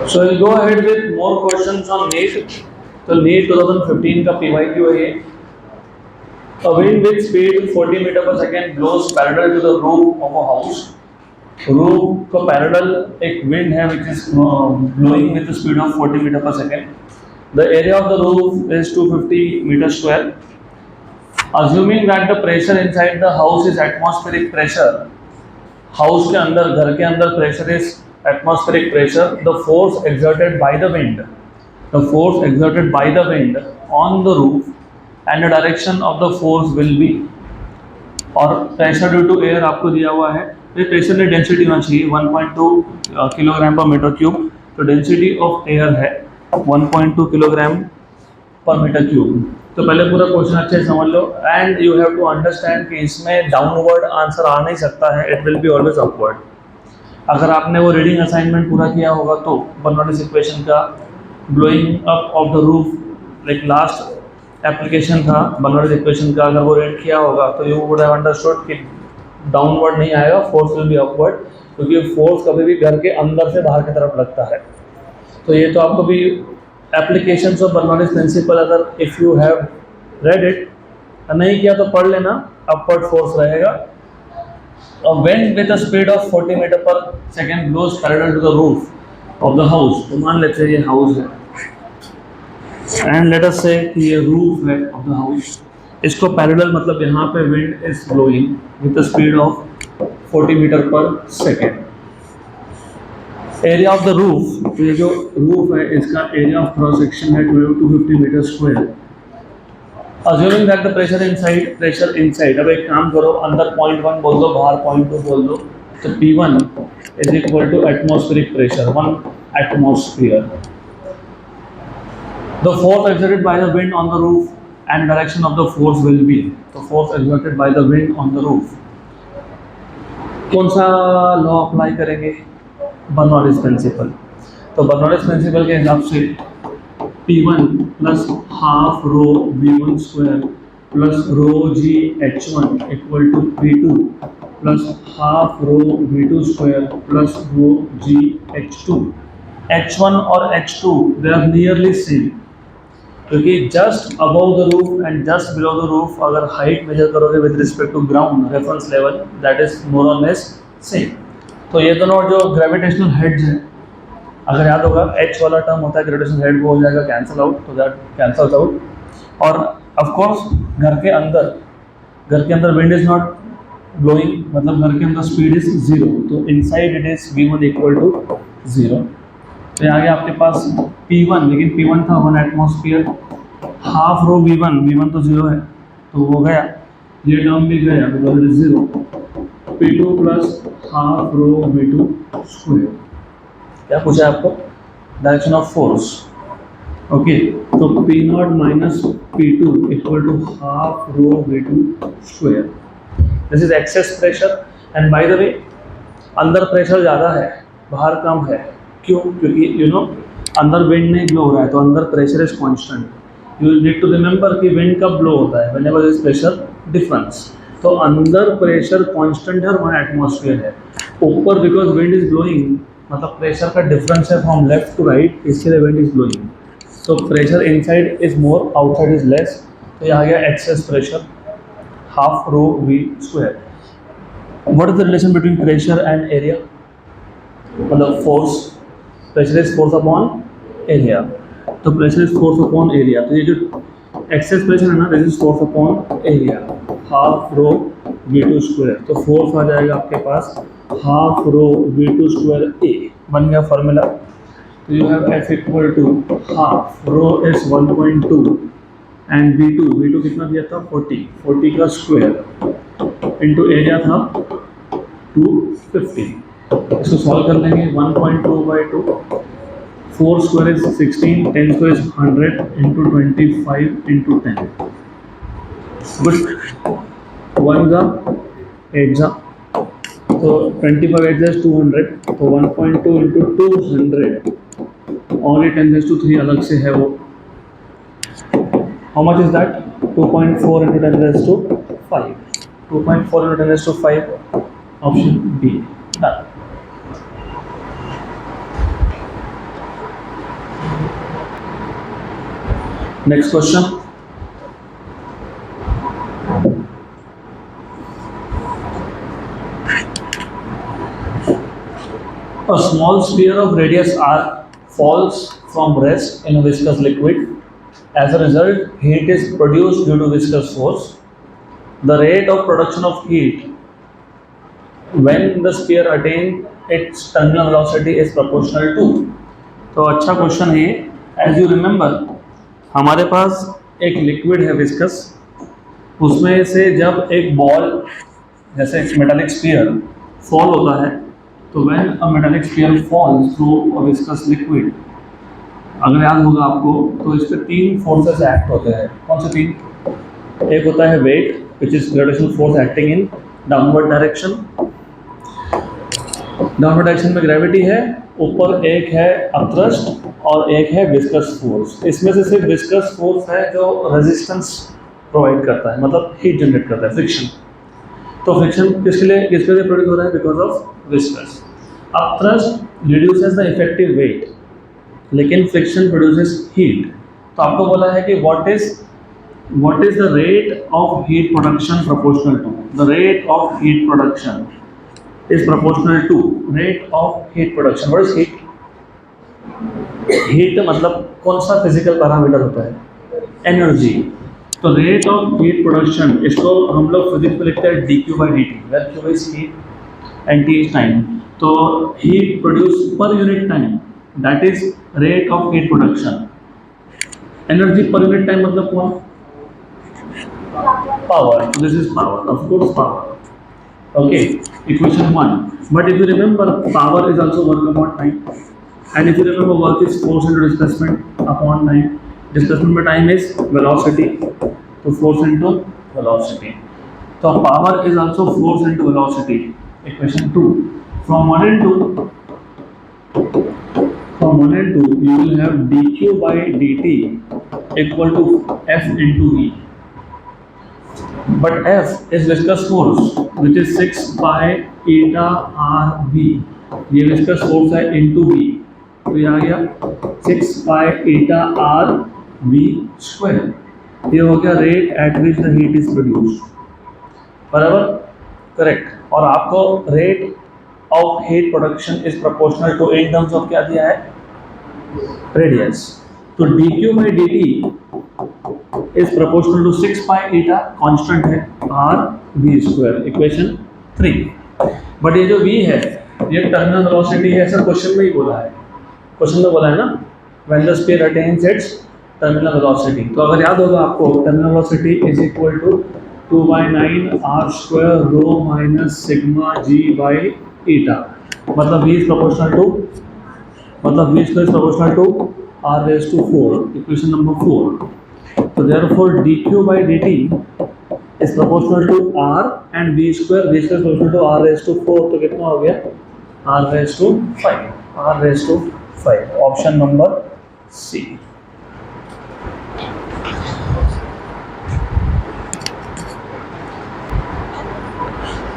So we'll go ahead with more questions on NEET. So NEET 2015 का PYQ है ये. A wind with speed 40 meter per second blows parallel to the roof of a house. Roof का parallel एक wind है which is blowing with the speed of 40 meter per second. The area of the roof is 250 meter square. Assuming that the pressure inside the house is atmospheric pressure, house के अंदर घर के अंदर pressure is atmospheric pressure, the force exerted by the wind on the roof and the direction of the force will be. और pressure due to air आपको दिया हुआ है, ये प्रेशर में डेंसिटी होना चाहिए 1.2 किलोग्राम पर मीटर क्यूब, तो डेंसिटी ऑफ एयर है 1.2 किलोग्राम पर मीटर क्यूब. तो पहले पूरा क्वेश्चन अच्छे से समझ लो and you have to understand कि इसमें डाउनवर्ड आंसर आ नहीं सकता है, it will be always upward. अगर आपने वो रीडिंग असाइनमेंट पूरा किया होगा तो बर्नौलीज इक्वेशन का blowing up of the roof, like last application था बर्नौलीज इक्वेशन का, अगर वो रीड किया होगा तो यू वुड हैव अंडरस्टूड कि डाउनवर्ड नहीं आएगा, फोर्स विल बी अपवर्ड, क्योंकि फोर्स कभी भी घर के अंदर से बाहर की तरफ लगता है. तो ये तो आपको भी एप्लीकेशंस ऑफ बर्नौलीज प्रिंसिपल, अगर if you have read it, नहीं किया तो पढ़ लेना, अपवर्ड फोर्स रहेगा. A wind with a speed of 40 meter per second blows parallel to the roof of the house. तो मान लेते हैं ये हाउस है and let us say कि ये रूफ है of the house. इसको पैरेलल मतलब यहाँ पे wind is blowing with a speed of 40 meter per second. Area of the roof, तो ये जो रूफ है इसका area of cross section है 250 meter square. Assuming that the pressure inside, अब एक काम करो, अंदर 0.1 बोल दो, बाहर 0.2 बोल दो, तो P1 is equal to atmospheric pressure, 1 atmosphere. The force exerted by the wind on the roof and direction of the force will be, the force exerted by the wind on the roof. कौन सा law apply करेंगे? Bernoulli's principle. तो Bernoulli's principle के हिसाब से P1 plus half rho V1 square plus rho G H1 equal to P2 plus half rho V2 square plus rho G H2. H1 और H2 they are nearly same, क्योंकि just above the roof and just below the roof अगर height measure करोगे with respect to ground reference level, that is more or less same. तो ये दोनों जो gravitational heads हैं, अगर याद होगा H वाला टर्म होता है ग्रेविटेशनल हेड, वो हो जाएगा कैंसिल आउट, तो दैट कैंसल्स आउट. और ऑफ कोर्स घर के अंदर विंड इज नॉट ब्लोइंग, मतलब घर के अंदर स्पीड इज 0, तो inside it is V1 equal to 0. तो यहाँ आपके पास P1, लेकिन P1 था 1 एटमॉस्फेयर, हाफ रो V1 तो 0 है तो वो गया, ये टर्म भी गया तो it is 0. P2 plus half rho V2 square. क्या पूछा आपको? Direction of force. ओके, तो P0 minus P2 equal to half rho V2 square. This is excess pressure and by the way अंदर प्रेशर ज़्यादा है, बाहर कम है. क्यों? क्योंकि यू नो अंदर विंड नहीं ब्लो हो रहा है, तो अंदर pressure is constant. You need to remember कि विंड कब ब्लो होता है, whenever there is pressure difference. तो अंदर प्रेशर कांस्टेंट है और वहाँ एटमॉस्फेयर है. ऊपर बिकॉज विंड इज ब्लोइंग, मतलब प्रेशर का डिफरेंस है फ्रॉम लेफ्ट टू राइट, इसलिए विंड इज ब्लोइंग. तो pressure inside is more, outside is less, तो ये आ गया excess pressure half rho V square. What is the relation between pressure and area? मतलब force, pressure is force upon area, तो pressure is force upon area. तो ये जो excess pressure है ना, this is force upon area, half rho V2 square. तो force आ जाएगा आपके पास half rho V2 square A. बन गया फॉर्मूला. तो you have F equal to half rho is 1.2 and V2 कितना दिया था 40 का स्क्वायर इंटू एरिया था 250. इसको सॉल्व कर लेंगे. 1.2/2, 4 square is 16, 10 square is 100 into 25 into 10. Good. 1 जा 8 जा, तो 25 8 is 200, तो 1.2 इंटू 200 और ये 10⁻³ अलग से है वो. How much is that? 2.4 into 10⁻5. 2.4 into 10⁻5, option B. Done. Next question, a small sphere of radius r falls from rest in a viscous liquid. As a result, heat is produced due to viscous force. The rate of production of heat when the sphere attains its terminal velocity is proportional to. तो अच्छा question है। As you remember, हमारे पास एक liquid है viscous, उसमें से जब एक बॉल जैसे मेटालिक स्फीयर फॉल होता है, तो when a metallic sphere falls through a viscous liquid, अगर याद होगा आपको, तो इस पे तीन फोर्सेस एक्ट होते हैं। कौन से तीन? एक होता है weight, which is gravitational force acting in downward direction. Downward direction में ग्रेविटी है, ऊपर एक है अपथ्रस्ट और एक है विस्कस फोर्स। इसमें से सिर्फ विस्कस फोर्स है जो रेजिस्टेंस प्रोवाइड करता है, मतलब हीट जनरेट करता है, फ्रिक्शन। तो फ्रिक्शन किसके लिए, किस वजह से प्रोड्यूस हो रहा है? Because of viscous. Upthrust reduces the effective weight, लेकिन फ्रिक्शन प्रोड्यूसेस हीट। तो आपको बोला है कि what is the rate of heat production proportional to, the rate of heat production is proportional to rate of heat production. What is heat? Heat मतलब कौन सा physical parameter होता है? एनर्जी। तो रेट ऑफ हीट प्रोडक्शन, इसको हम लोग physics में लिखते हैं dq by dt, where q is heat and t is time. तो heat produce per unit time, that is rate of heat production. Energy per unit time मतलब कौन? Power. This is power, of course power. Okay, equation 1. But if you remember, power is also work upon time, and if you remember, work is force into displacement upon time. Displacement by time is velocity, so force into velocity. So power is also force into velocity. Equation 2. From 1 and 2, you will have dq by dt equal to F into E. But F is viscous force, which is 6 pi eta r v. ये viscous force है into v, तो ये आ गया 6 pi eta r v square। ये हो गया rate at which the heat is produced, बराबर? करेक्ट। और आपको rate of heat production is proportional to, in terms of क्या दिया है? रेडियस। तो dq by dt is proportional to 6 pi eta, constant है, r v square. Equation 3। But ये जो v है, ये टर्मिनल वेलोसिटी है, ऐसा क्वेश्चन में ही बोला है। क्वेश्चन में बोला है ना, when the sphere attains its terminal velocity. तो अगर याद होगा आपको, terminal velocity is equal to 2/9 r square rho minus sigma g by eta। मतलब v इज प्रोपोर्शनल टू, मतलब v square is proportional to r raise to 4। Equation number 4। So therefore dq by dt is proportional to r and v square is proportional to r raised to 4। तो कितना हो गया? r raised to 5, r raised to 5। Option number C।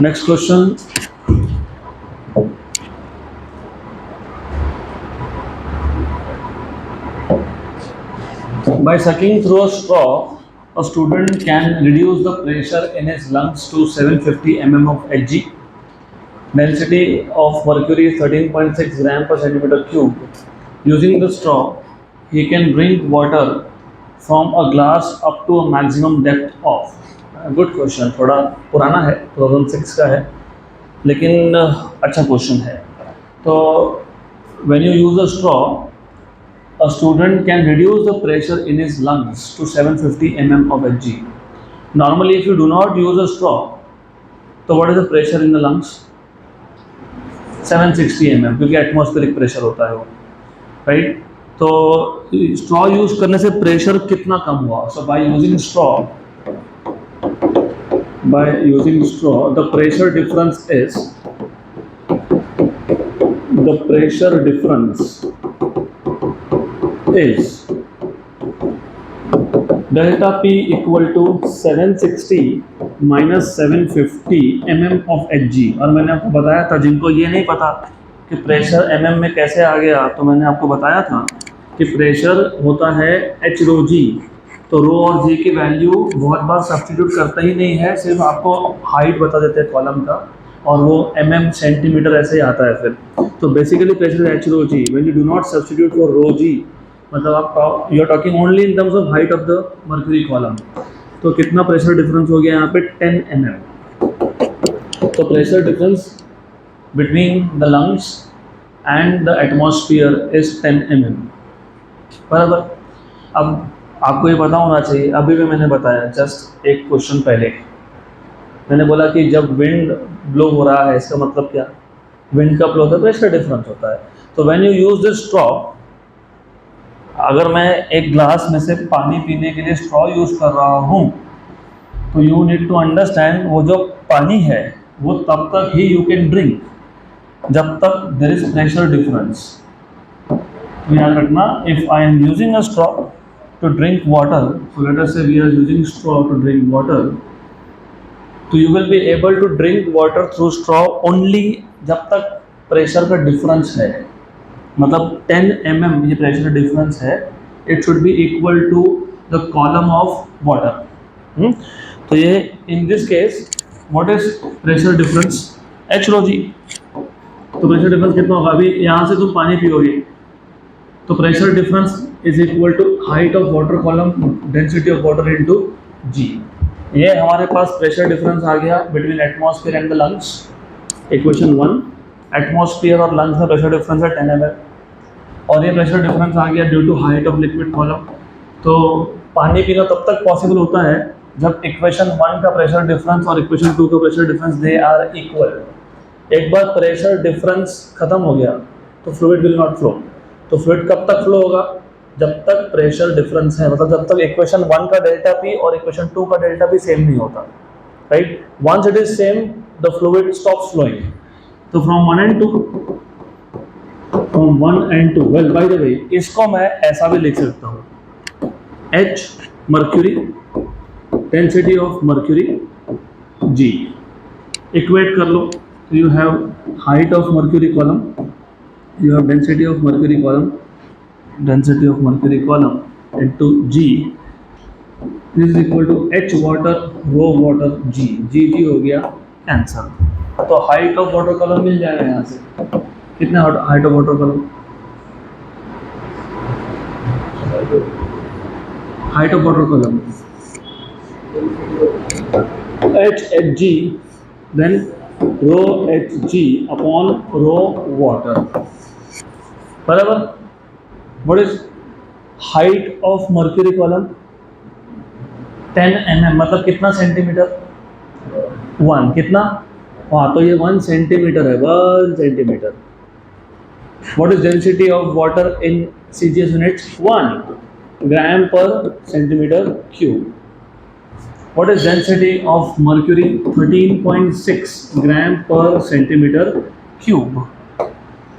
Next question, by sucking through a straw, a student can reduce the pressure in his lungs to 750 mm of Hg. Density of mercury is 13.6 gram per centimeter cube. Using the straw, he can drink water from a glass up to a maximum depth of. Good question, थोड़ा पुराना है, 2006 का है, लेकिन अच्छा question है। तो when you use a straw, a student can reduce the pressure in his lungs to 750 mm of Hg. Normally, if you do not use a straw, so what is the pressure in the lungs? 760 mm, क्योंकि atmospheric pressure होता है वो, right? तो straw use करने से pressure कितना कम हुआ? So by using straw, the pressure difference is delta P equal to 760 minus 750 mm of Hg। और मैंने आपको बताया था, जिनको ये नहीं पता कि प्रेशर mm में कैसे आ गया, तो मैंने आपको बताया था कि प्रेशर होता है h rho g तो रो और जी की वैल्यू बहुत बार सब्स्टिट्यूट करता ही नहीं है, सिर्फ आपको हाइट बता देते हैं कॉलम का, और वो mm सेंटीमीटर ऐसे ही आता है फिर। तो basically pressure is h rho g, when you do not substitute for rho g, मतलब आप you are talking only in terms of height of the mercury column. तो कितना प्रेशर डिफरेंस हो गया यहाँ पे 10 mm। तो pressure difference between the lungs and the atmosphere is 10 mm, बराबर। अब आपको ये पता होना चाहिए, अभी भी मैंने बताया जस्ट एक क्वेश्चन पहले मैंने बोला कि जब विंड ब्लो हो रहा है इसका मतलब क्या, विंड का फ्लो होता है, प्रेशर डिफरेंस होता है। तो when you use this straw, अगर मैं एक ग्लास में से पानी पीने के लिए स्ट्रॉ यूज कर रहा हूँ, तो यू नीड टू अंडरस्टैंड वो जो पानी है वो तब तक ही यू कैन ड्रिंक जब तक देयर इज प्रेशर डिफरेंस। याद रखना, if I am using a straw to drink water, so let us say we are using straw to drink water, तो you will be able to drink water through straw only जब तक pressure का difference है, मतलब 10 mm ये pressure difference है, it should be equal to the column of water. तो ये in this case what is pressure difference, h rho g. तो प्रेशर डिफरेंस कितना होगा, अभी यहाँ से तुम पानी पियोगे तो pressure difference is equal to height of water column density of water into g. ये हमारे पास प्रेशर डिफरेंस आ गया between atmosphere and the lungs, equation 1। Atmosphere और लंग्स का प्रेशर डिफरेंस है 10 mm, और ये प्रेशर डिफरेंस आ गया due to height of liquid column. तो पानी पीना तब तक पॉसिबल होता है जब इक्वेशन 1 का प्रेशर डिफरेंस और इक्वेशन 2 का pressure difference they are equal. एक बार प्रेशर डिफरेंस खत्म हो गया तो फ्लूइड विल नॉट फ्लो। तो फ्लूइड कब तक फ्लो होगा, जब तक प्रेशर डिफरेंस है, मतलब जब तक इक्वेशन 1 का डेल्टा पी और इक्वेशन 2 का डेल्टा पी सेम नहीं होता, right. Once it is same the fluid stops flowing. तो from 1 and 2, well by the way इसको मैं ऐसा भी लिख सकता हूँ, H mercury, density of mercury G, equate कर लो। You have height of mercury column, you have density of mercury column into G is equal to H water rho water G हो गया कैंसर। तो हाइट ऑफ वाटर कॉलम मिल जाएगा यहाँ से, कितना height of water column, height of water column HG then rho HG upon rho water, बराबर। What is height of mercury column 10 mm, मतलब कितना सेंटीमीटर, 1, कितना, हाँ तो ये 1 सेंटीमीटर है, 1 centimetre. What is density of water in CGS units, 1 gram per centimetre cube. What is density of mercury, 13.6 gram per centimetre cube.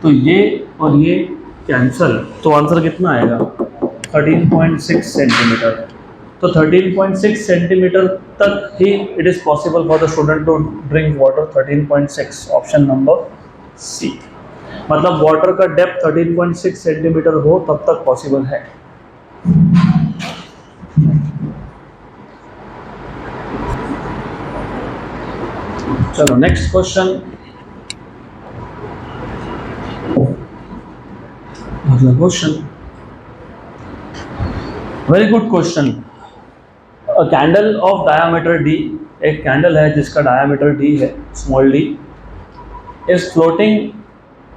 तो ये और ये कैंसल, तो आंसर कितना आएगा 13.6 सेंटीमीटर। तो 13.6 सेंटीमीटर तक ही it is possible for the student to drink water, 13.6, option number C. मतलब वाटर का डेप्थ 13.6 सेंटीमीटर हो तब तक पॉसिबल है। चलो next question, question very good question. A candle of diameter d, एक कैंडल है जिसका डायामीटर d है, small d, is floating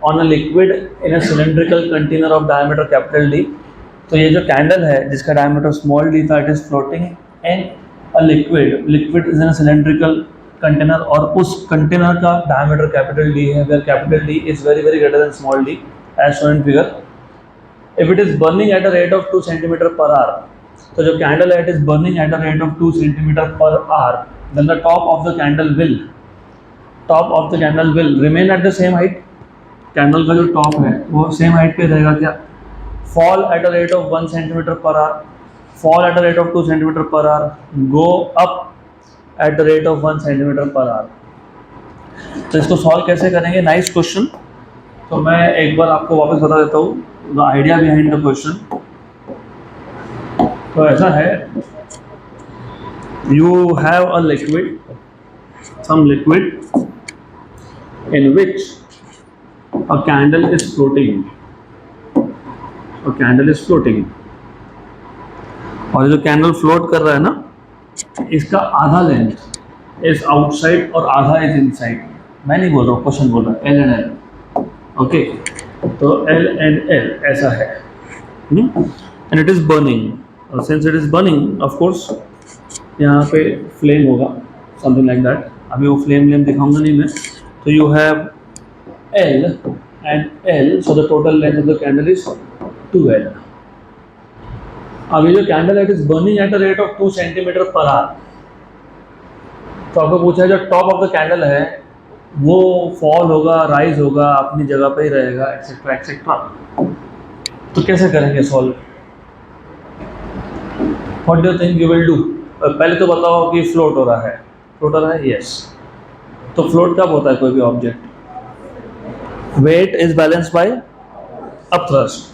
on a liquid in a cylindrical container of diameter capital D। तो ये जो कैंडल है जिसका डायामीटर स्मॉल d था, it is floating in a liquid, liquid is in a cylindrical container, और उस container का diameter capital D है, where capital D is very very greater than small d as shown in figure. If it is burning at a rate of 2 centimeter per hour, तो जो candle है it is burning at a rate of 2 centimeter per hour, then the top of the candle will remain at the same height। Candle का जो top है वो same height पे रहेगा क्या, fall at a rate of 1 centimeter per hour, fall at a rate of 2 centimeter per hour, go up at the rate of 1 centimeter per hour। तो इसको solve कैसे करेंगे, नाइस क्वेश्चन। तो मैं एक बार आपको वापस बता देता हूँ the idea behind the question। तो ऐसा है, you have a liquid, some liquid in which a candle is floating, a candle is floating, और जो कैंडल फ्लोट कर रहा है ना, इसका आधा लेंथ इज आउटसाइड और आधा इज इनसाइड। मैं नहीं बोल रहा हूँ, क्वेश्चन बोल रहा है, एल एंड एल। ओके, तो एल एंड एल ऐसा है, and it is burning. Since it is burning, of course यहाँ पे फ्लेम होगा, समथिंग लाइक दैट। अभी वो फ्लेम दिखाऊंगा नहीं मैं। तो you have L and L, so the total length of the candle is 2L। अभी जो कैंडल है, it is burning eight a rate of 2 centimetre per hour. तो आपको पूछा है जो टॉप ऑफ द कैंडल है वो फॉल होगा, राइज होगा, अपनी जगह पे ही रहेगा, एक्सेट्रा एक्सेट्रा। तो कैसे करेंगे solve? What do you think you will do? पहले तो बताओ कि फ्लोट हो रहा है, फ्लोट हो रहा है, यस। तो फ्लोट कब होता है कोई भी object? Weight is balanced by upthrust.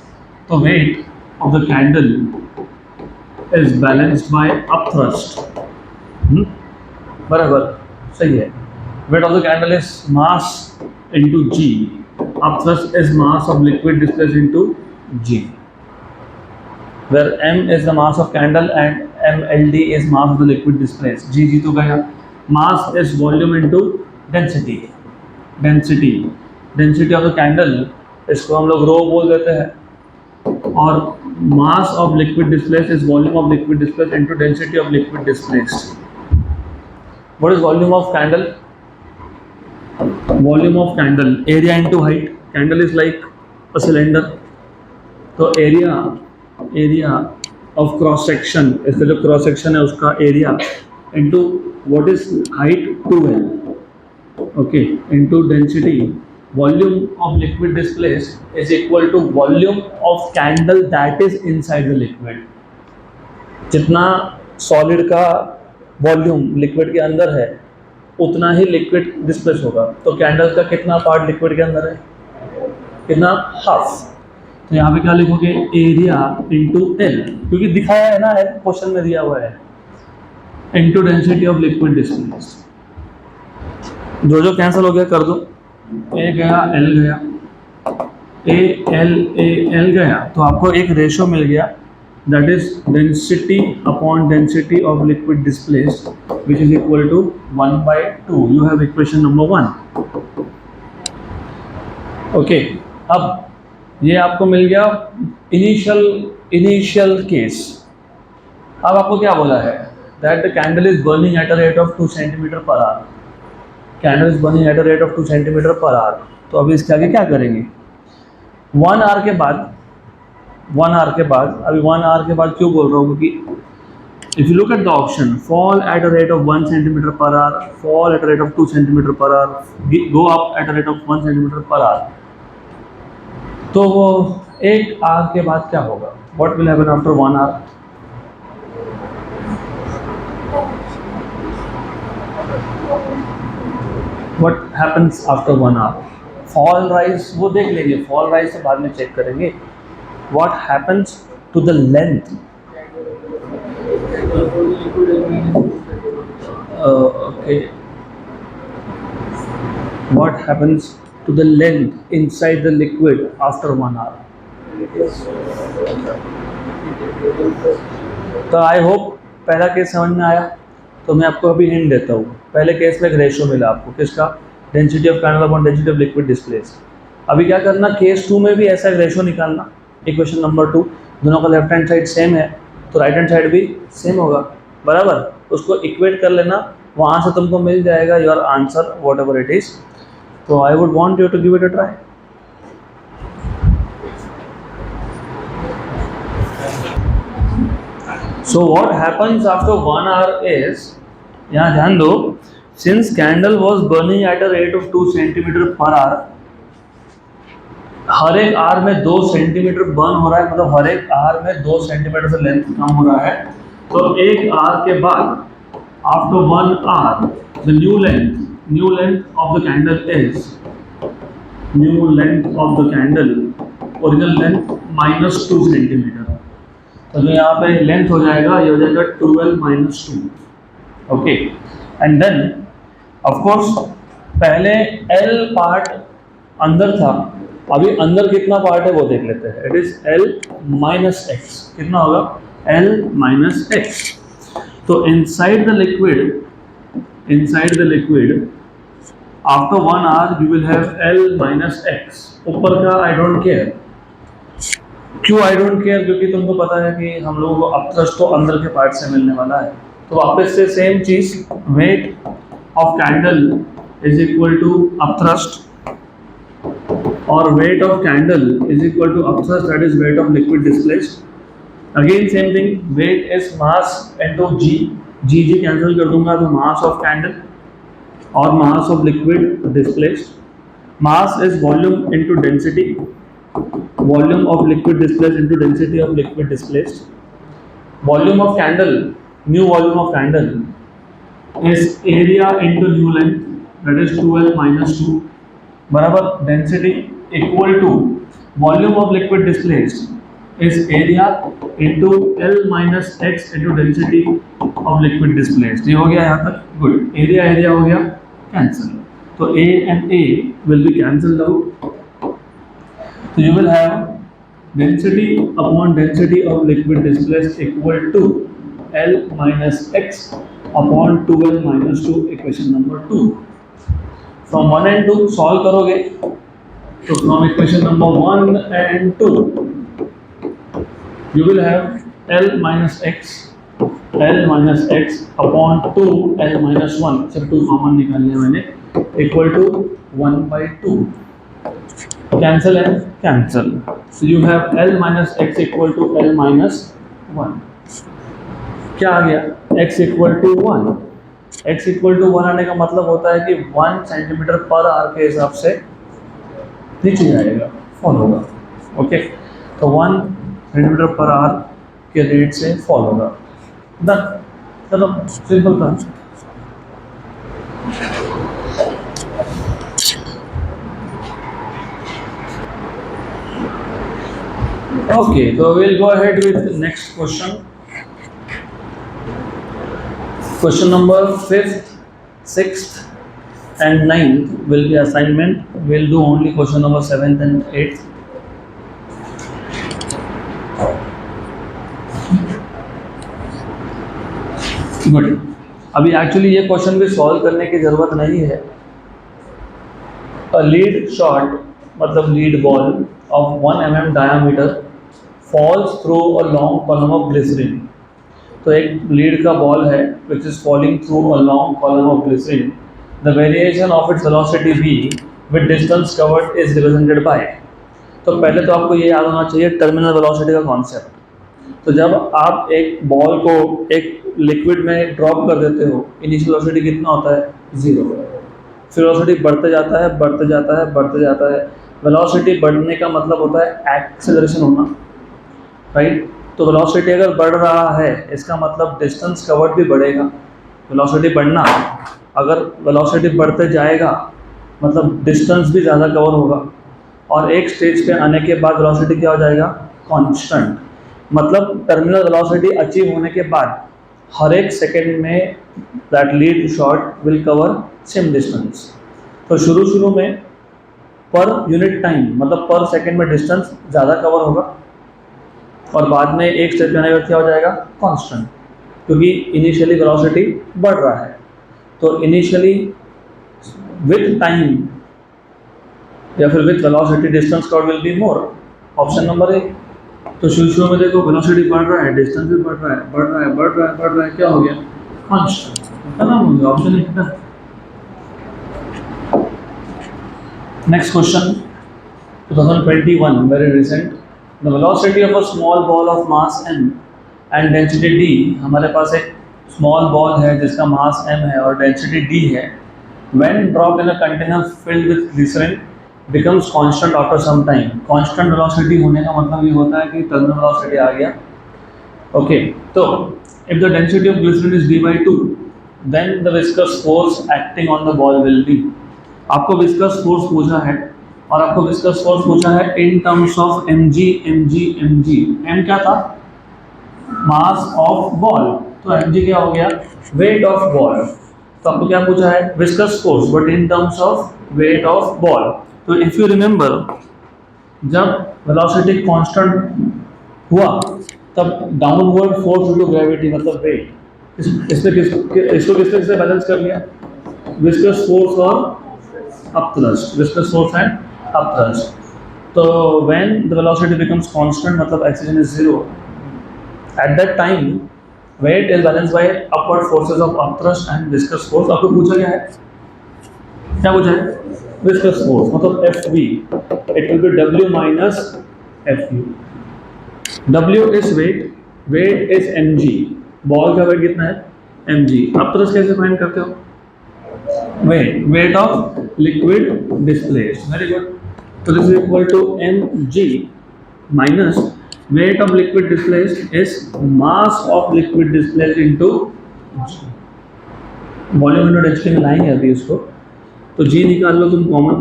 तो weight of the candle is balanced by upthrust। बराबर, सही है। weight of the candle is mass into g, upthrust is mass of liquid displaced into g, where m is the mass of candle and mld is mass of the liquid displaced। g तो गया। mass is volume into density, density of the candle, इसको हम लोग रो बोल देते हैं, और mass of liquid displaced is volume of liquid displaced into density of liquid displaced। What is volume of candle? Volume of candle, area into height। Candle is like a cylinder, तो area of cross section, इसका जो cross section है उसका area into what is height 2L, okay, into density, volume of liquid displaced is equal to volume of candle that is inside the liquid। जितना solid का volume liquid के अंदर है उतना ही लिक्विड डिस्प्लेस होगा। तो कैंडल का कितना पार्ट लिक्विड के अंदर है? कितना? हाफ। तो यहाँ पे क्या लिखोगे? एरिया इंटू एल, क्योंकि दिखाया है ना, क्वेश्चन में दिया हुआ है, into density of liquid displace. जो कैंसिल हो गया कर दो, ए गया, एल गया, ए एल गया, तो आपको एक रेशो मिल गया, that is density upon density of liquid displaced, which is equal to 1/2। You have equation number 1। Okay, अब ये आपको मिल गया इनिशियल केस। अब आपको क्या बोला है? That the candle is burning eight a rate of 2 centimetre per our. Candle is burning eight a rate of 2 centimetre per hour. तो अभी इसके आगे क्या करेंगे? 1 आवर के बाद, अभी 1 आवर के बाद क्यों बोल रहा हूँ? क्योंकि if you look at the option, fall at a rate of 1 centimetre per hour, fall at a rate of 2 centimetre per hour, go up at a rate of 1 centimetre per hour. तो वो 1 hour के बाद क्या होगा? What will happen after 1 hour? What happens after 1 hour? Fall rise वो देख लेंगे, fall rise से बाद में चेक करेंगे। What happens to the length? Okay. What happens to the length inside the liquid after 1 hour? तो आई होप पहला case समझ में आया। तो मैं आपको अभी हिंट देता हूँ। पहले केस में एक रेशो मिला आपको, किसका? Density of candle upon density of liquid displace. अभी क्या करना, केस 2 में भी ऐसा एक रेशो निकालना, इक्वेशन नंबर 2। दोनों का लेफ्ट हैंड साइड सेम है तो राइट हैंड साइड भी सेम होगा, बराबर। उसको इक्वेट कर लेना, वहाँ से तुमको मिल जाएगा your answer whatever it is. तो I would want you to give it a try. So what happens after 1 hour is, यहाँ ध्यान दो, since candle was burning at a rate of 2 centimetre per hour, हर एक hour में 2 centimetre burn हो रहा है, मतलब हर एक आवर में 2 सेंटीमीटर से लेंथ कम हो रहा है। तो 1 आवर के बाद, after 1 hour, the new length of the candle is, new length of the candle, original length minus 2 centimetre. तो जो यहाँ पे लेंथ हो जाएगा ये हो जाएगा 12 minus 2। Okay, and then of course पहले L पार्ट अंदर था, अभी अंदर कितना पार्ट है वो देख लेते हैं। It is L minus x, कितना होगा L माइनस एक्स। तो inside the liquid after 1 hour you will have L minus x. ऊपर का आई डोंट केयर। क्यों आई डोंट केयर? क्योंकि तुमको पता है कि हम लोगों को अपथ्रस्ट तो अंदर के पार्ट से मिलने वाला है। तो वापस से सेम चीज, weight of candle is equal to upthrust, और weight of candle is equal to upthrust, that is weight of liquid displaced. Again same thing, weight is mass into g, g cancel कर दूंगा तो mass of candle और mass of liquid displaced. Mass is volume into density, volume of liquid displaced into density of liquid displaced. Volume of candle, new volume of candle is area into new length, that is 2L minus 2 बराबर density equal to volume of liquid displaced is area into L minus x into density of liquid displaced. ये हो गया यहाँ तक, good. Area area हो गया cancel, तो A and A will be cancelled out. तो you will have density upon density of liquid displaced equal to L minus x upon 2L minus 2, equation number 2। From 1 and 2 solve करोगे तो from equation number 1 and 2 you will have L minus x upon 2 L minus 1, सिर्फ 2 common निकाल लिया मैंने, equal to 1/2। Cancel है, cancel. So you have L minus x equal to L minus 1। क्या आ गया? x equal to 1। x equal to 1 आने का मतलब होता है कि 1 सेंटीमीटर पर आवर के हिसाब से नीचे जाएगा, फॉल होगा। ओके, तो 1 सेंटीमीटर पर आवर के रेट से फॉल होगा। डन, चलो सिंपल था। ओके, तो we'll go ahead with the next question. Question number 5th, 6th and 9th will be assignment. We'll do only question number 7th and 8th. Good. अभी actually ये question भी solve करने की ज़रूरत नहीं है। A lead shot, मतलब lead ball of 1 mm diameter falls through a long column of glycerin. तो एक लीड का बॉल है which is falling through a long column of glycerine. The variation of its velocity v with distance covered is represented by. तो पहले तो आपको ये याद होना चाहिए टर्मिनल वेलोसिटी का कॉन्सेप्ट। तो जब आप एक बॉल को एक लिक्विड में ड्रॉप कर देते हो, इनिशियल वेलोसिटी कितना होता है? 0। फिर वेलोसिटी बढ़ते जाता है, बढ़ते जाता है, बढ़ते जाता है। वेलोसिटी बढ़ने का मतलब होता है एक्सेलरेशन होना, राइट? तो वेलोसिटी अगर बढ़ रहा है इसका मतलब डिस्टेंस कवर्ड भी बढ़ेगा। वेलोसिटी बढ़ना, अगर वेलोसिटी बढ़ते जाएगा मतलब डिस्टेंस भी ज़्यादा कवर होगा, और एक स्टेज पे आने के बाद वेलोसिटी क्या हो जाएगा? कांस्टेंट। मतलब टर्मिनल वेलोसिटी अचीव होने के बाद हर एक सेकेंड में that lead shot will cover same distance. तो शुरू में पर यूनिट टाइम मतलब पर सेकेंड में डिस्टेंस ज़्यादा कवर होगा, और बाद में एक स्टेज पे आने का क्या हो जाएगा? कांस्टेंट, क्योंकि इनिशियली वेलोसिटी बढ़ रहा है। तो इनिशियली विद टाइम या फिर with velocity distance covered will be more, option number A. तो शुरू में देखो वेलोसिटी बढ़ रहा है, डिस्टेंस भी बढ़ रहा है, बढ़ रहा है, बढ़ रहा है, बढ़ रहा है, क्या हो गया? कांस्टेंट। खत्म हो गया, ऑप्शन कितना? Next question 2021, very recent. The velocity of a small ball of mass m and density d, हमारे पास एक small ball है जिसका mass m है और density d है, when dropped in a container filled with glycerin becomes constant after some time. Constant velocity होने का मतलब ये होता है कि terminal velocity आ गया। Okay, तो if the density of glycerin is d/2, then the viscous force acting on the ball will be। आपको viscous force पूछा है, और आपको विस्कस फोर्स पूछा है इन टर्म्स ऑफ mg। m क्या था? मास ऑफ बॉल, तो mg क्या हो गया, वेट ऑफ बॉल। तो आपको क्या पूछा है, viscous force but in terms of weight of ball. तो इफ यू रिमेंबर, जब वेलोसिटी कांस्टेंट हुआ तब downward force due to gravity मतलब वेट, इसको किससे बैलेंस कर लिया, विस्कस फोर्स और upthrust, viscous force and upthrust. तो when the velocity becomes constant मतलब acceleration is zero, at that time weight is balanced by upward forces of upthrust and viscous force. आपको पूछा गया है, क्या पूछा है, विस्कस फोर्स मतलब F V, it will be W minus F U. W is weight, weight is mg, ball का weight कितना है mg। अब तो कैसे फाइंड करते हो, weight of liquid displaced, very good. तो this is equal to mg minus weight of liquid displaced is mass of liquid displaced into volume into density में लाएंगे अभी इसको। तो g निकाल लो तुम common,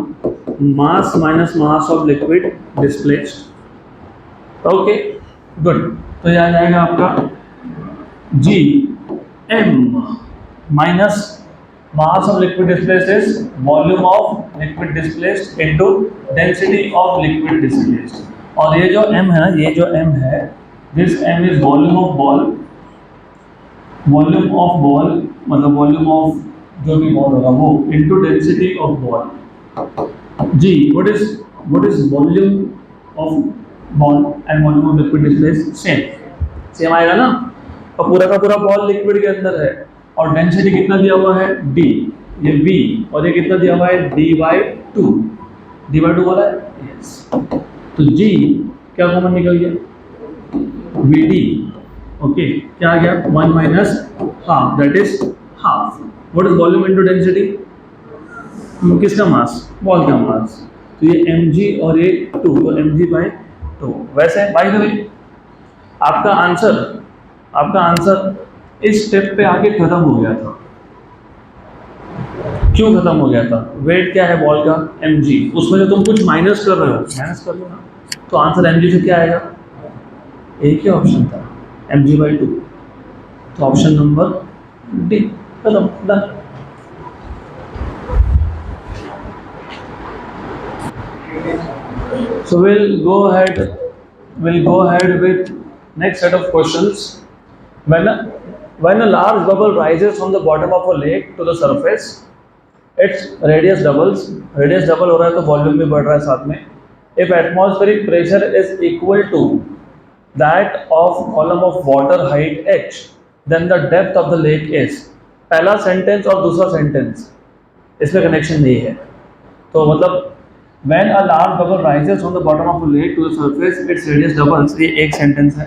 mass minus mass of liquid displaced, okay good. तो यह आ जाएगा आपका g m minus mass of liquid displaced is volume of liquid displaced into density of liquid displaced. और ये जो एम है ना, ये जो एम है, this m is volume of ball, volume of ball मतलब वॉल्यूम ऑफ जो भी बॉल होगा वो इनटू डेंसिटी ऑफ बॉल। जी what is volume of ball and volume of liquid displaced, same आएगा ना। और पूरा का पूरा बॉल लिक्विड के अंदर है और डेंसिटी कितना दिया हुआ है d, ये v, और ये कितना दिया हुआ है d/2, d/2 वाला है, यस। तो g क्या कॉमन निकल गया, vd, ओके। क्या आ गया, 1 minus half, that is half. What is volume into density, किसका मास, बॉल का मास। तो ये mg और ये 2, तो mg/2। वैसे बाय द वे आपका आंसर इस स्टेप पे आके खत्म हो गया था। क्यों खत्म हो गया था, वेट क्या है बॉल का mg, उसमें जो तुम कुछ माइनस कर रहे हो, माइनस कर लो ना, तो आंसर mg से क्या आएगा, एक ही ऑप्शन था mg/2, तो ऑप्शन नंबर डी, खत्म, done. So we'll go ahead with next set of questions. When a large bubble rises from the bottom of a lake to the surface, its radius doubles. Radius double हो रहा है तो volume भी बढ़ रहा है साथ में. If atmospheric pressure is equal to that of column of water height h, then the depth of the lake is. पहला सेंटेंस और दूसरा सेंटेंस इसमें कनेक्शन नहीं है, तो मतलब when a large bubble rises from the bottom of a lake to the surface, its radius doubles, ये एक सेंटेंस है,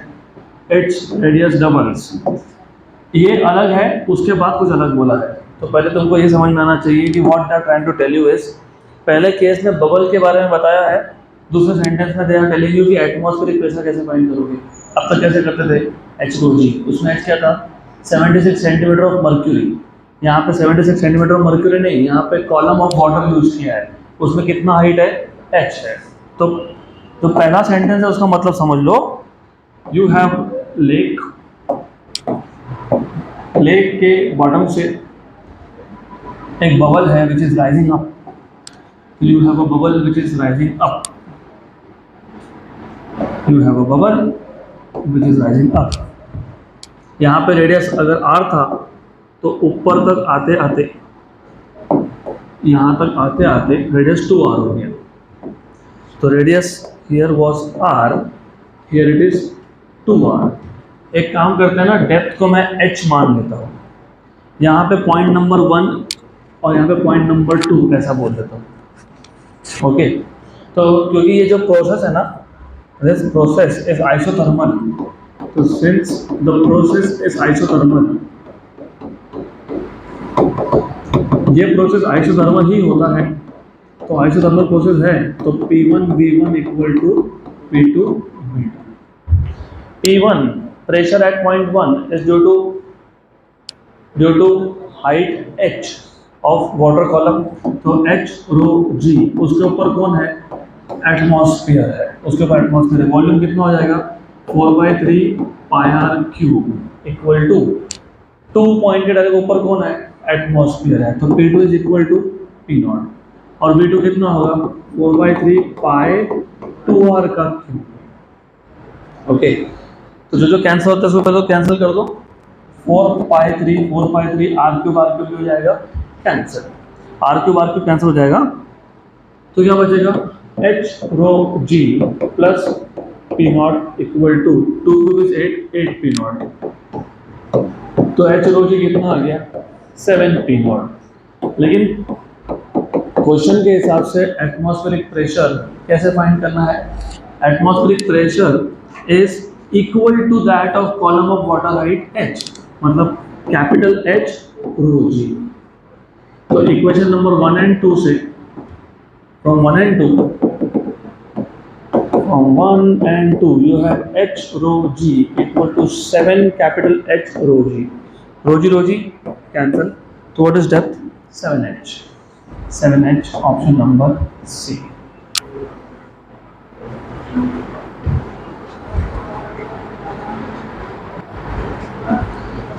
its radius doubles, ये अलग है, उसके बाद कुछ अलग बोला है। तो पहले तुमको ये समझ में आना चाहिए कि what they are trying to tell you is, पहले केस में बबल के बारे में बताया है, दूसरे सेंटेंस में they are telling you कि एटमॉस्फेरिक प्रेशर कैसे फाइंड करोगे। अब तक कैसे करते थे, H2G, उसमें H क्या था, 76 सेंटीमीटर ऑफ मर्क्यूरी। यहाँ पे 76 सेंटीमीटर ऑफ मर्क्यूरी नहीं, यहाँ पे कॉलम ऑफ वाटर यूज किया है, उसमें कितना हाइट है, h है। तो पहला सेंटेंस है, उसका मतलब समझ लो, यू हैव लेक के बॉटम से एक बबल है which is rising up, you have a bubble which is rising up, you have a bubble which is rising up. यहाँ पे रेडियस अगर r था तो ऊपर तक आते आते, यहाँ तक आते आते रेडियस 2r हो गया। तो radius here was r, here it is 2r। एक काम करते हैं ना, डेप्थ को मैं h मान लेता हूँ, यहाँ पे पॉइंट नंबर 1 और यहाँ पे पॉइंट नंबर 2 ऐसा बोल देता हूँ, ओके। तो क्योंकि ये जो प्रोसेस है ना, दिस प्रोसेस इज आइसोथर्मल, तो since the process is isothermal, ये प्रोसेस आइसोथर्मल ही होता है, तो आइसोथर्मल प्रोसेस है, तो P1V1 equal to P2V2। P1 pressure at point 1 is due to height h of water column, तो h रो g, उसके ऊपर कौन है, एटमॉस्फेयर है, उसके ऊपर एटमॉस्फेयर है। वॉल्यूम कितना हो जाएगा, 4/3 pi r cube equal to 2 point के डायरेक्ट ऊपर कौन है, एटमॉस्फेयर है, तो P2 is equal to P naught, और V2 कितना होगा 4/3 पाई 2r का क्यूब। ओके, तो जो जो कैंसिल होता है उसको पहले कैंसिल कर दो, 4/3 आर क्यूब हो जाएगा कैंसिल, आर क्यूब कैंसिल हो जाएगा, तो क्या बचेगा h rho g plus P nought equal to 2 cube is 8 P nought, तो एच रो जी कितना आ गया 7 पी नॉट। लेकिन क्वेश्चन के हिसाब से एटमॉस्फेरिक प्रेशर कैसे फाइंड करना है, atmospheric pressure is equal to that of column of water height h, मतलब कैपिटल एच रो जी। तो इक्वेशन नंबर 1 and 2 से from 1 and 2 you have h rho g equal to 7 capital H rho g cancel, so what is depth 7h option number C।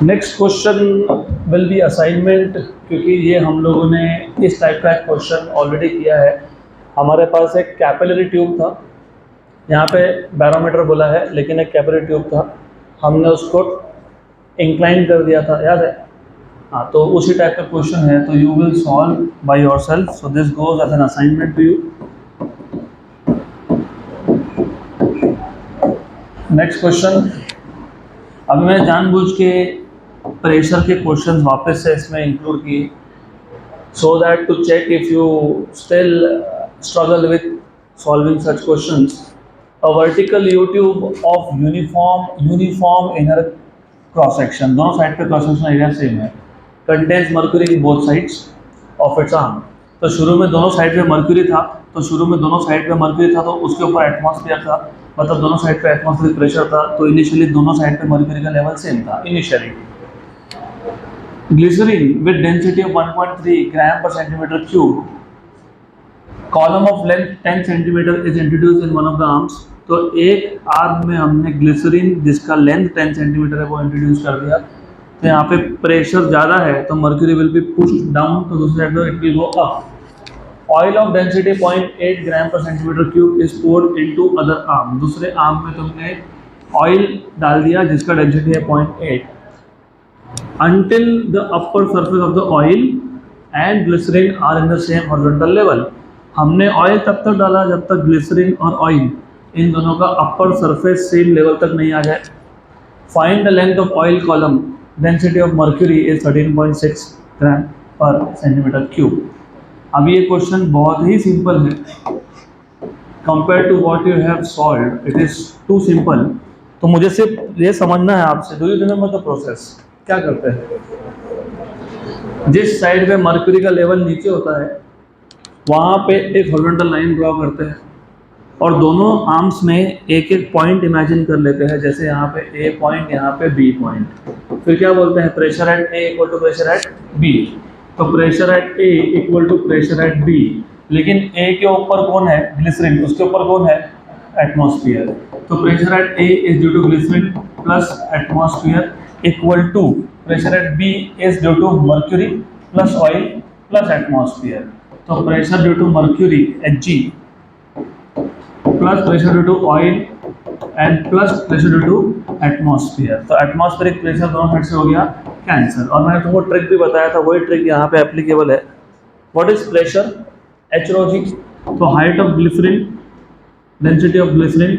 Next question will be assignment, क्योंकि ये हम लोगों ने इस type का एक question already किया है। हमारे पास एक कैपिलरी ट्यूब था, यहाँ पे बैरोमीटर बोला है लेकिन एक कैपिलरी ट्यूब था, हमने उसको इंक्लाइन कर दिया था, याद है, हाँ, तो उसी टाइप का क्वेश्चन है, तो you will solve by yourself, so this goes as an assignment to you. Next question, अब मैं जानबूझ के प्रेशर के क्वेश्चंस वापस से इसमें इंक्लूड किए, so that to check if you still struggle with solving such questions. A vertical U tube of uniform inner cross section, दोनों साइड पे क्रॉस सेक्शन एरिया सेम है, contains mercury in both sides of its arm. तो शुरू में दोनों side पे mercury था, तो उसके ऊपर एटमॉस्फेयर था, मतलब दोनों साइड पे एटमॉस्फेरिक प्रेशर था, तो इनिशियली दोनों साइड पे मर्क्यूरी का लेवल सेम था initially. Glycerine with density of 1.3 gram per centimetre cube, column of length 10 centimetre is introduced in one of the arms. तो एक आर्म में हमने ग्लिसरीन जिसका लेंथ 10 सेंटीमीटर है वो इंट्रोड्यूस कर दिया, तो यहाँ पे प्रेशर ज़्यादा है तो mercury will be pushed down, तो दूसरे साइड पे it will go up. Oil of density 0.8 gram per centimetre cube is poured into other arm, दूसरे आर्म में तुमने ऑयल डाल दिया जिसका डेंसिटी है 0.8, until the upper surface of the oil and glycerin are in the same horizontal level। हमने oil तब तक डाला जब तक ग्लिसरीन और ऑयल इन दोनों का अपर सरफेस सेम लेवल तक नहीं आ जाए। Find the length of oil column, density of mercury is 13.6 gram per centimetre cube. अब ये क्वेश्चन बहुत ही सिंपल है compare to what you have solved, it is too simple. तो मुझे सिर्फ ये समझना है आपसे, do you remember the process, क्या करते हैं, जिस साइड पे मर्क्यूरी का लेवल नीचे होता है वहाँ पे एक हॉरिजॉन्टल लाइन ड्रॉ करते हैं और दोनों आर्म्स में एक एक पॉइंट इमेजिन कर लेते हैं, जैसे यहाँ पे ए पॉइंट, यहाँ पे बी पॉइंट। फिर क्या बोलते हैं, pressure at A equal to pressure at B, तो pressure at A equal to pressure at B, लेकिन ए के ऊपर कौन है, ग्लिसरीन, उसके ऊपर कौन है, एटमॉस्फेयर। तो pressure at A is due to glycerine plus atmosphere equal to pressure at B is due to mercury plus oil plus atmosphere. तो pressure due to mercury Hg plus pressure due to oil and plus pressure due to atmosphere, तो atmospheric pressure दोनों side से हो गया cancer. और मैंने तुमको trick भी बताया था, वही ट्रिक यहाँ पे एप्लीकेबल है। What is pressure, h rho g, तो height of glycerine, density of glycerine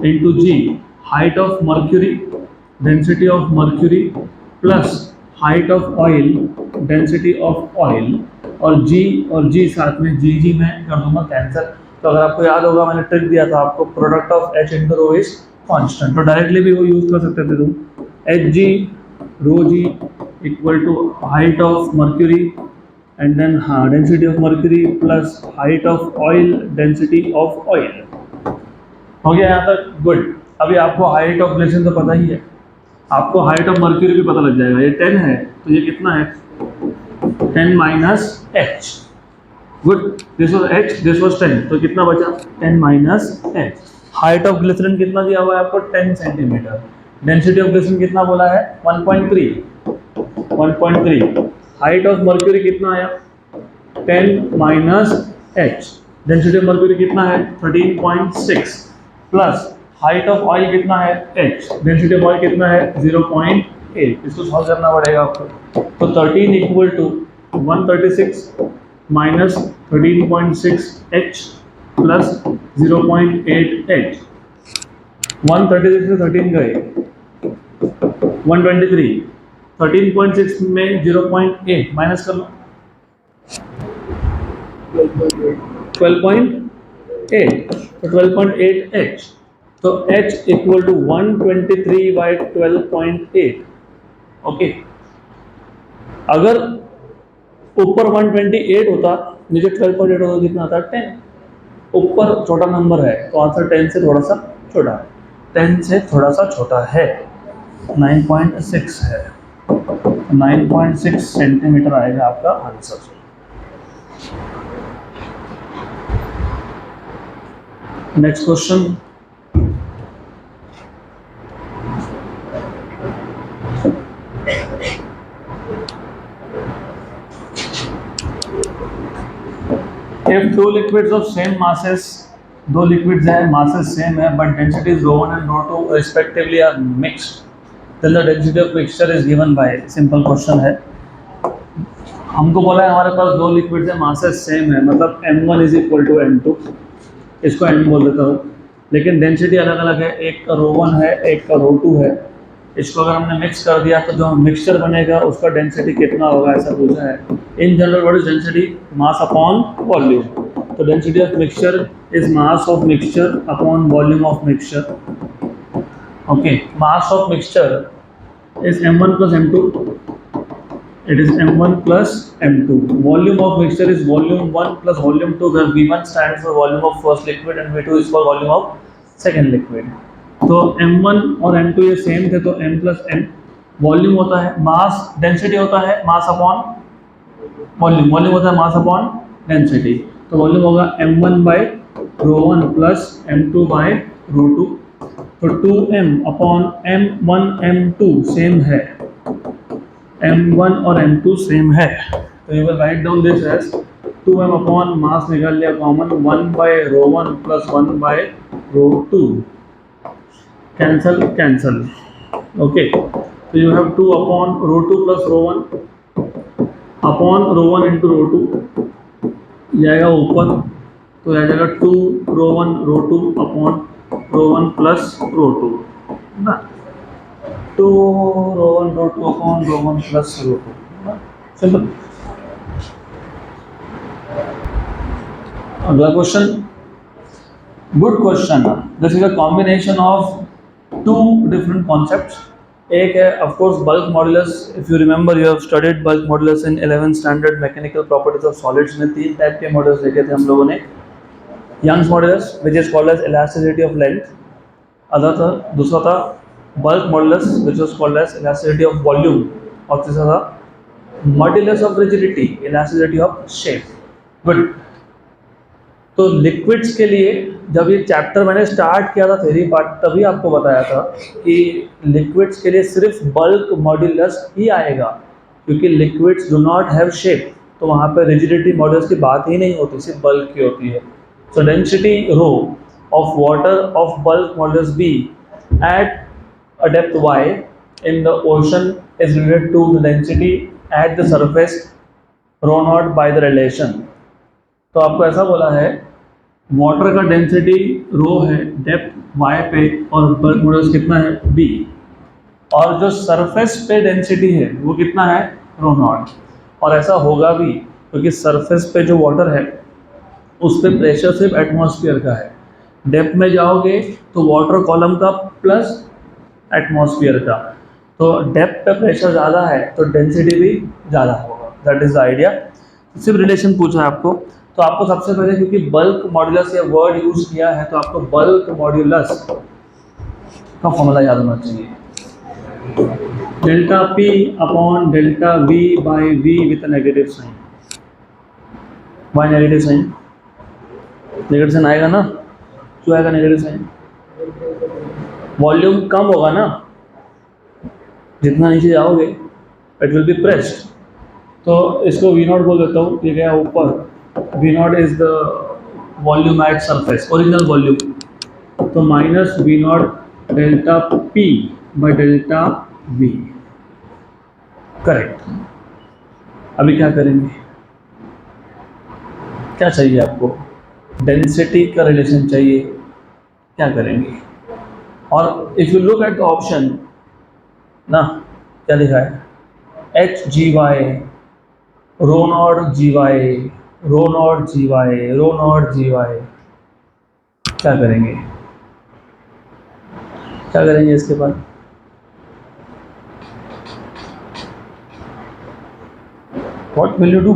into g, height of mercury, density of mercury plus height of oil, density of oil, और जी साथ में जी में कर दूंगा कैंसर। तो अगर आपको याद होगा मैंने ट्रिक दिया था आपको, product of h into rho is constant, तो डायरेक्टली भी वो यूज कर सकते थे तुम, h g rho g equal to height of mercury and then density of mercury plus height of oil, density of oil. हो गया यहाँ तक, गुड। अभी आपको हाइट ऑफ ग्लिसरीन तो पता ही है, आपको हाइट ऑफ मर्क्यूरी भी पता लग जाएगा, ये 10 है तो ये कितना है 10 minus h, good, this was h, this was 10, तो कितना बचा 10 minus h. Height of glycerine कितना दिया हुआ है आपको 10 सेंटीमीटर, डेंसिटी ऑफ ग्लिसरीन कितना बोला है 1.3, हाइट ऑफ मर्क्यूरी कितना आया 10 minus H, density of mercury कितना है 13.6 प्लस हाइट ऑफ ऑयल कितना है h, डेंसिटी ऑफ ऑयल कितना है 0.8, इसको सॉल्व करना पड़ेगा आपको। तो 13 equal to 136 minus 13.6 h plus 0.8 h, 136 से 13 गए 123, 13.6 में 0.8 माइनस कर लो 12.8, तो 12.8 h, तो h equal to 123 by 12.8। Okay, अगर ऊपर 128 होता नीचे 12.8 होता कितना आता 10, ऊपर छोटा नंबर है तो आंसर 10 से थोड़ा सा छोटा है, 10 से थोड़ा सा छोटा है 9.6 है, 9.6 सेंटीमीटर आएगा आपका answer. Next question, if two liquids of same masses, दो liquids है masses same है but densities ρ1 and ρ2 respectively are mixed, then the density of mixture is given by, simple question है। हमको बोला है हमारे पास दो liquids है masses same है, मतलब m1 is equal to m2, इसको m बोल देता हूँ, लेकिन डेंसिटी अलग अलग है, एक का ρ1 है एक का ρ2 है, इसको अगर हमने मिक्स कर दिया तो जो मिक्सचर बनेगा उसका डेंसिटी कितना होगा ऐसा पूछा है। In general what is density, mass upon volume, तो density of mixture is mass of mixture upon volume of mixture. Okay, mass of mixture is m1 plus m2, it is m1 plus m2, volume of mixture is volume 1 plus volume 2, where v1 stands for volume of first liquid and v2 is for volume of second liquid। तो m1 और m2 ये same थे तो m plus m, volume होता है मास, density होता है मास upon volume, volume होता है मास अपॉन डेंसिटी, तो वॉल्यूम होगा m1 by ρ1 plus m2 by ρ2, तो 2m upon m1 m2 same है, m1 और m2 सेम है, तो you will write down this as 2m upon mass निकाल लिया common 1 by ρ1 plus 1 by ρ2, cancel cancel. Okay, तो you have 2 upon ρ2 plus ρ1 upon ρ1 into ρ2 जाएगा ऊपर, तो आ जाएगा 2 ρ1 ρ2 अपॉन ρ1 प्लस ρ2 ना, 2 ρ1 ρ2 अपॉन ρ1 प्लस ρ2, सिंपल। अगला question, good question, this is a combination of two different concepts. एक है of course bulk modulus, if you remember you have studied bulk modulus in 11th standard mechanical properties of solids में तीन type के modulus देखे थे हम लोगों ने, Young's modulus which is called as elasticity of length, दूसरा था bulk modulus which is called as elasticity of volume, और तीसरा था modulus of rigidity, elasticity of shape. Good, तो लिक्विड्स के लिए जब ये चैप्टर मैंने स्टार्ट किया था थ्योरी पार्ट, तभी आपको बताया था कि लिक्विड्स के लिए सिर्फ बल्क मॉड्यूलस ही आएगा, क्योंकि liquids do not have shape, तो वहाँ पे रिजिडिटी मॉड्यूलस की बात ही नहीं होती, सिर्फ बल्क की होती है। So density rho of water of bulk modulus B at a depth y in the ocean is related to the density at the surface rho naught by the relation। तो आपको ऐसा बोला है वाटर का density rho है depth y पे और bulk modulus कितना है b, और जो सरफेस पे डेंसिटी है वो कितना है रो नॉट, और ऐसा होगा भी क्योंकि सरफेस पे जो वाटर है उस पर प्रेशर सिर्फ एटमॉस्फेयर का है, डेप्थ में जाओगे तो वाटर कॉलम का प्लस एटमॉस्फेयर का, तो डेप्थ पे प्रेशर ज़्यादा है तो डेंसिटी भी ज़्यादा होगा, दैट इज़ द आइडिया। सिर्फ रिलेशन पूछा है आपको, तो आपको सबसे पहले क्योंकि बल्क मॉड्यूलस या वर्ड यूज किया है तो आपको बल्क मॉड्यूलस का फॉर्मूला याद होना चाहिए, delta P upon delta V by V with negative sign. Why negative sign? Negative sign आएगा ना, क्यों आएगा नेगेटिव साइन? वॉल्यूम कम होगा ना, जितना नीचे जाओगे इट विल बी प्रेस्ड। तो इसको वी नॉट बोल देता हूँ, ये गया ऊपर, V naught is the volume at surface, original volume. तो minus V not delta P by delta V, correct. अभी क्या करेंगे, क्या चाहिए आपको, डेंसिटी का रिलेशन चाहिए, क्या करेंगे। और if you look at the option ना, क्या लिखा है, h g y rho nought g y, rho nought g y, rho nought g y, क्या करेंगे, क्या करेंगे इसके बाद। What will you do.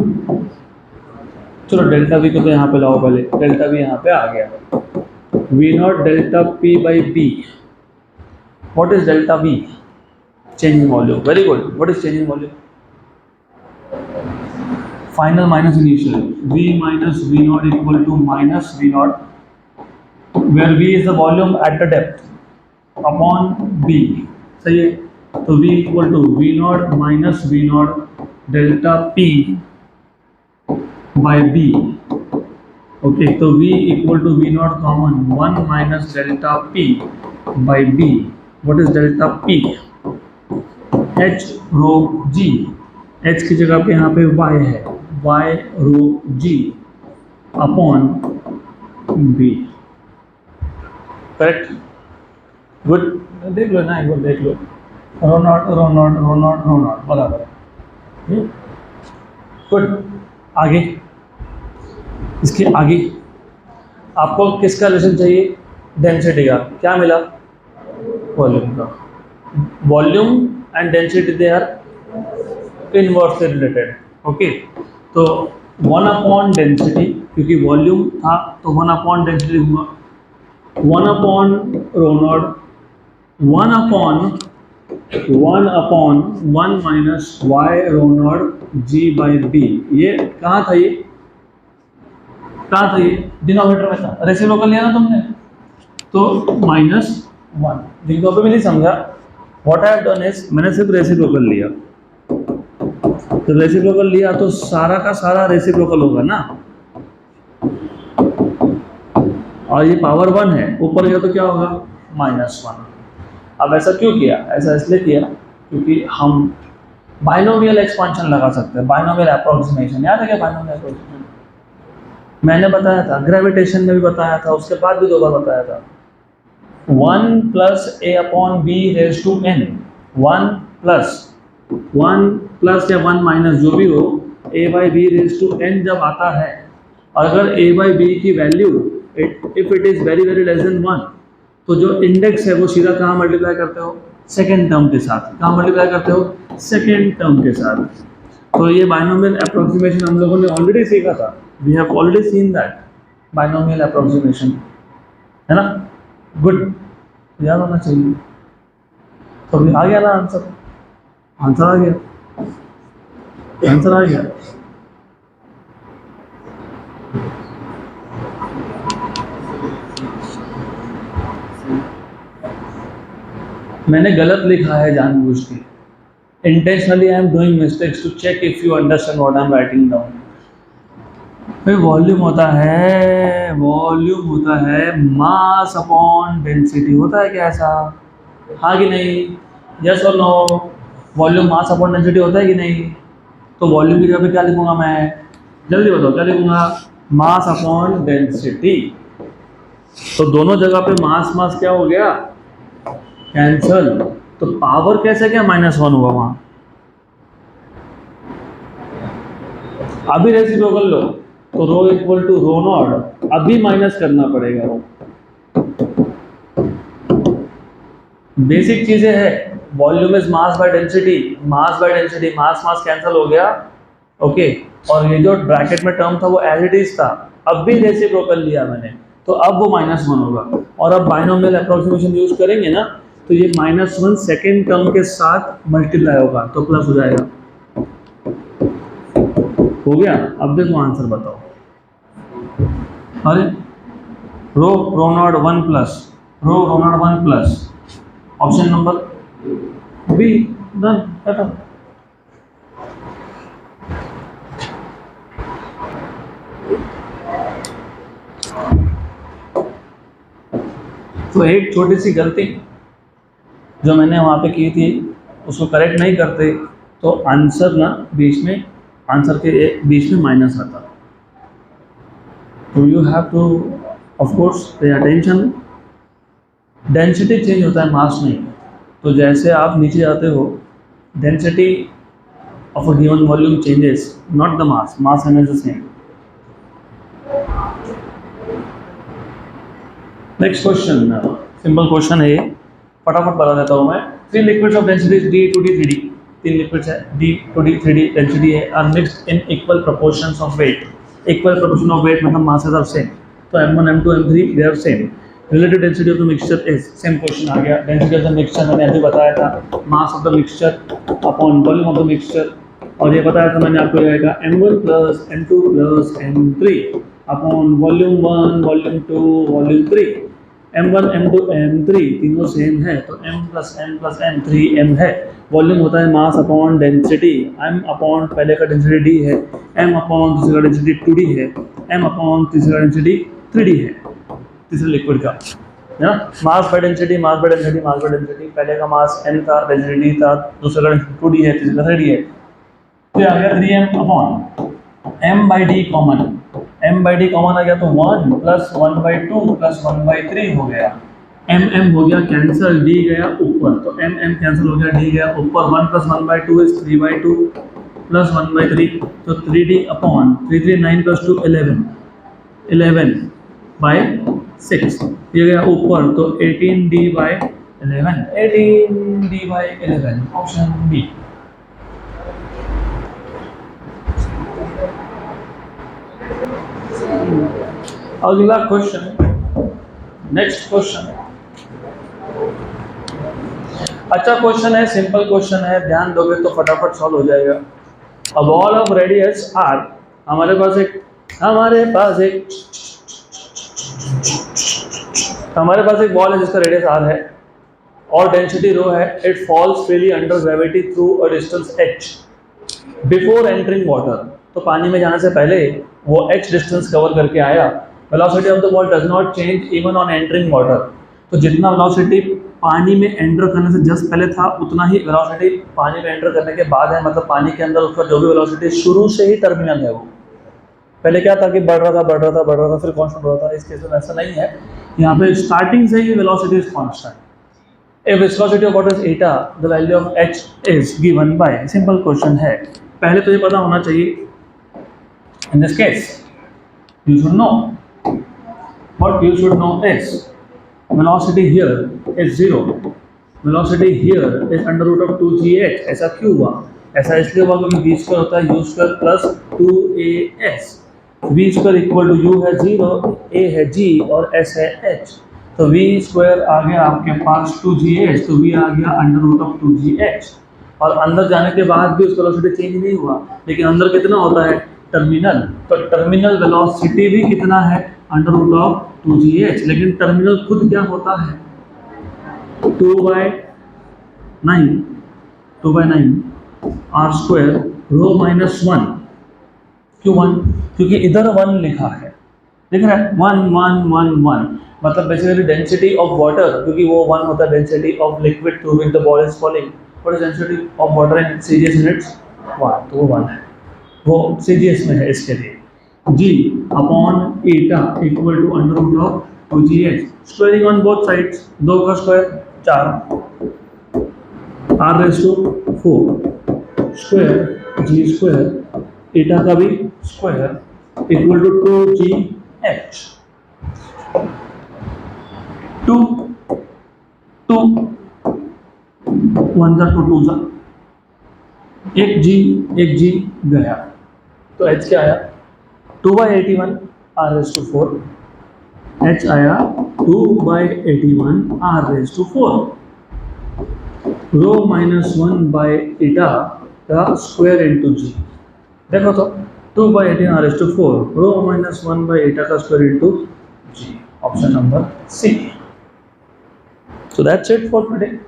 चलो डेल्टा वी को तो यहाँ पे लाओ, पहले डेल्टा वी यहाँ पे आ गया, V not delta P by B. What is delta V, change in volume, very good. What is change in volume, final minus initial, v minus v naught equal to minus v naught, where v is the volume at the depth upon b, सही है। तो v equal to v naught minus v naught delta p by b, okay. तो v equal to v naught common 1 minus delta p by b, what is delta p, h rho g, h की जगह पे यहाँ पे y है, y rho g upon b, correct, good. देख लो ना, एक बार देख लो, rho naught rho naught rho naught rho naught, बराबर है, गुड। आगे, इसके आगे आपको किसका रिलेशन चाहिए, डेंसिटी का, क्या मिला, वॉल्यूम का। Volume and density they are inversely related, okay. तो 1 अपॉन डेंसिटी, क्योंकि वॉल्यूम था तो 1 अपॉन डेंसिटी हुआ, 1 upon rho not, 1 upon 1 minus y rho nought g by B. ये कहाँ था, ये कहाँ था, ये डिनोमिनेटर में था, रेसिप्रोकल लिया ना तुमने, तो -1, जिनको अभी भी नहीं समझा, what I have done is, मैंने सिर्फ रेसिप्रोकल लिया। तो रेसिप्रोकल लिया तो सारा का सारा रेसिप्रोकल होगा ना, और ये पावर 1 है, ऊपर गया तो क्या होगा, -1। अब ऐसा क्यों किया, ऐसा इसलिए किया क्योंकि हम बाइनोमियल एक्सपांशन लगा सकते हैं, बाइनोमियल अप्रोक्सीमेशन, याद है क्या बाइनोमियल अप्रोक्सीमेशन, मैंने बताया था, ग्रेविटेशन में भी बताया था, उसके बाद भी 2 बार बताया था। 1 plus a upon b raise to n, 1 plus या 1 माइनस जो भी हो, a by b raise to n जब आता है, और अगर a बाई बी की value if it is very very less than 1, तो जो इंडेक्स है वो सीधा कहाँ मल्टीप्लाई करते हो, सेकेंड टर्म के साथ। कहाँ मल्टीप्लाई करते हो, सेकेंड टर्म के साथ। तो ये बाइनोमियल अप्रोक्सीमेशन हम लोगों ने ऑलरेडी सीखा था, we have already seen that binomial approximation, है ना, गुड, याद होना चाहिए। तो अभी आ गया ना आंसर, आंसर आ गया, आंसर आ गया। मैंने गलत लिखा है जानबूझ के, intentionally I am doing mistakes to check if you understand what I am writing down. भाई वॉल्यूम होता है, वॉल्यूम होता है मास अपॉन डेंसिटी, होता है क्या ऐसा, हाँ कि नहीं, यस और no, volume mass upon density होता है कि नहीं। तो वॉल्यूम की जगह पे क्या लिखूंगा मैं, जल्दी बताओ क्या लिखूंगा, मास अपॉन डेंसिटी। तो दोनों जगह पे मास मास क्या हो गया, कैंसल। तो पावर कैसे क्या -1 हुआ वहां, अभी रेसिप्रोकल लो तो rho equal to row not, अभी माइनस करना पड़ेगा रो, बेसिक चीजें है। Volume is mass by density, mass by density, mass mass cancel हो गया, ओके। और ये जो ब्रैकेट में टर्म था वो एज इट इज था, अब भी रेसिप्रोकल लिया मैंने, तो अब वो -1 होगा। और अब बाइनोमियल अप्रोक्सीमेशन यूज करेंगे ना, तो ये -1 सेकेंड टर्म के साथ मल्टीप्लाई होगा तो प्लस हो जाएगा, हो गया। अब देखो आंसर बताओ, अरे rho rho not 1 plus, rho rho not 1 plus option number B, done, खत्म। तो एक छोटी सी गलती जो मैंने वहाँ पे की थी उसको करेक्ट नहीं करते तो आंसर ना बीच में, आंसर के बीच में माइनस आता। तो you have two of course pay attention. Density change होता है, मास नहीं। तो जैसे आप नीचे जाते हो density of a given volume changes, not the mass, mass remains the same। Next question, simple question है ये, फटाफट बता देता हूँ मैं। Three liquids of density D two D three D, तीन लिक्विड्स है D two D three D density है, are mixed in equal proportions of weight. Equal proportion of weight मतलब मासेस आर सेम, तो m1 m2 m3 they are same. Relative density of the mixture is, same question आ गया। Density of the mixture मैंने अभी बताया था, mass of the mixture upon volume of the mixture, और ये बताया था मैंने आपको, आएगा m1 plus m2 plus m3 upon volume 1 volume 2 volume 3। m1 m2 m3 तीनों सेम है तो m प्लस m 3m है। वॉल्यूम होता है मास अपॉन डेंसिटी, m अपॉन पहले का डेंसिटी d है, m अपॉन दूसरे का डेंसिटी 2d है, m अपॉन तीसरे का डेंसिटी 3d है, तीसरे लिक्विड का, है ना। Mass by density, mass by density, mass by density, पहले का मास m था, डेंसिटी d था, दूसरे का डेंसिटी 2d है, तीसरे का 3d है। तो आ गया 3m upon m by D common, m by D common आ गया तो 1 प्लस 1/2 प्लस 1/3 हो गया। m हो गया कैंसिल, d गया ऊपर, तो m कैंसिल हो गया, d गया ऊपर। 1 प्लस 1/2 इज 3/2 प्लस 1/3, तो 3d अपॉन 3 3 9 प्लस 2 11, 11/6 ये गया ऊपर, तो 18d by 11, 18d by 11, option B. अगला क्वेश्चन, नेक्स्ट क्वेश्चन, अच्छा क्वेश्चन है, सिंपल क्वेश्चन है, ध्यान दोगे तो फटाफट सॉल्व हो जाएगा। A ball of radius r, हमारे पास एक बॉल है जिसका रेडियस r है और डेंसिटी रो है। It falls freely under gravity through a distance h before entering water. तो पानी में जाने से पहले वो h डिस्टेंस कवर करके आया। Velocity of the ball does not change even on entering water. तो जितना वेलोसिटी पानी में एंटर करने से जस्ट पहले था उतना ही वेलोसिटी पानी में एंटर करने के बाद है, मतलब पानी के अंदर उसका जो भी वेलोसिटी शुरू से ही टर्मिनल है। वो पहले क्या था कि बढ़ रहा था फिर कांस्टेंट हो रहा था। इस केस में ऐसा नहीं है, यहाँ पे स्टार्टिंग से ही velocity is constant. If viscosity of water is eta, the value of h is given by, simple question है। पहले तो ये पता होना चाहिए, in this case you should know, what you should know is velocity here is 0, velocity here is under root of 2gh। ऐसा क्यों हुआ? ऐसा इसलिए हुआ क्योंकि v स्क्वायर होता है u square plus 2as। v square equal to u है 0, a है g और s है h, तो v स्क्वायर आ गया आपके पास 2gh, तो v आ गया अंडर रूट ऑफ 2gh। और अंदर जाने के बाद भी उसका वेलोसिटी चेंज नहीं हुआ, लेकिन अंदर कितना होता है? टर्मिनल। तो टर्मिनल वेलोसिटी भी कितना है? Under root of 2gh। लेकिन टर्मिनल खुद क्या होता है? 2/9 r स्क्वायर रो माइनस 1। क्यों 1? क्योंकि इधर 1 लिखा है, देख रहा है 1 1 1 1, मतलब बेसिकली डेंसिटी ऑफ वाटर, क्योंकि वो 1 होता है density of liquid through which the ball is falling. What is density of water in CGS units? 1, तो वो 1 है, वो सीजीएस में है। इसके लिए g upon eta equal to under root of 2gh, squaring on both sides, 2 का square 4 r raise to 4 square g square eta का भी स्क्वायर इक्वल टू 2gh। 2 2 1 जा 2 2 जा, एक g गया, तो h क्या आया? 2/81 r रेज़ टू 4, h आया 2/81 r raise to 4, rho minus 1/eta का स्क्वायर इंटू g। देखो तो 2/18 r raise to 4, rho minus 1/eta का square into g, option number C. So that's it for today.